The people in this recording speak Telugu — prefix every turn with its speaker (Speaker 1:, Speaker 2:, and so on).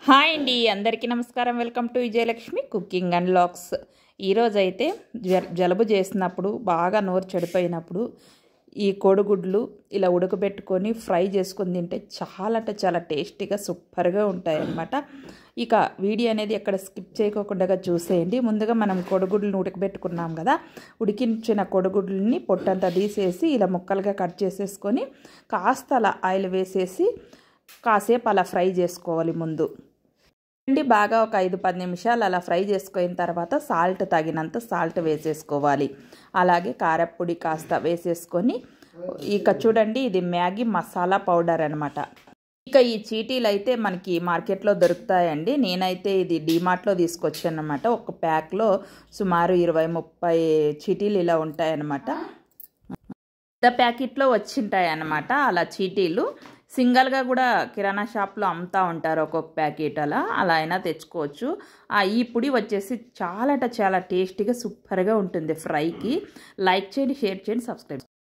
Speaker 1: హాయ్ అండి, అందరికీ నమస్కారం. Welcome to Vijayalakshmi cooking and vlogs. ఈరోజైతే జలుబు చేసినప్పుడు, బాగా నోరు చెడిపోయినప్పుడు ఈ కోడిగుడ్లు ఇలా ఉడకబెట్టుకొని ఫ్రై చేసుకొని తింటే చాలా టేస్టీగా సూపర్గా ఉంటాయన్నమాట. ఇక వీడియో అనేది ఎక్కడ స్కిప్ చేయకుండా చూసేయండి. ముందుగా మనం కోడిగుడ్లను ఉడకబెట్టుకున్నాం కదా, ఉడికించిన కోడిగుడ్లని పొట్టంతా తీసేసి ఇలా ముక్కలుగా కట్ చేసేసుకొని కాస్త అలా ఆయిల్ వేసేసి కాసేపు అలా ఫ్రై చేసుకోవాలి. ముందు బాగా ఒక 5-10 నిమిషాలు అలా ఫ్రై చేసుకున్న తర్వాత సాల్ట్ తగినంత సాల్ట్ వేసేసుకోవాలి. అలాగే కారపొడి కాస్త వేసేసుకొని ఇక చూడండి, ఇది మ్యాగీ మసాలా పౌడర్ అనమాట. ఇక ఈ చీటీలు అయితే మనకి మార్కెట్లో దొరుకుతాయండి. నేనైతే ఇది డీమార్ట్లో తీసుకొచ్చాను అనమాట. ఒక ప్యాక్లో సుమారు 20-30 చీటీలు ఇలా ఉంటాయన్నమాట. పెద్ద ప్యాకెట్లో వచ్చింటాయి అన్నమాట. అలా చీటీలు సింగల్గా కూడా కిరాణా షాప్లో అమ్ముతూ ఉంటారు. ఒక్కొక్క ప్యాకెట్ అలా అయినా తెచ్చుకోవచ్చు. ఈ పొడి వచ్చేసి చాలా టేస్టీగా సూపర్గా ఉంటుంది ఫ్రైకి. లైక్ చేయండి, షేర్ చేయండి, సబ్స్క్రైబ్.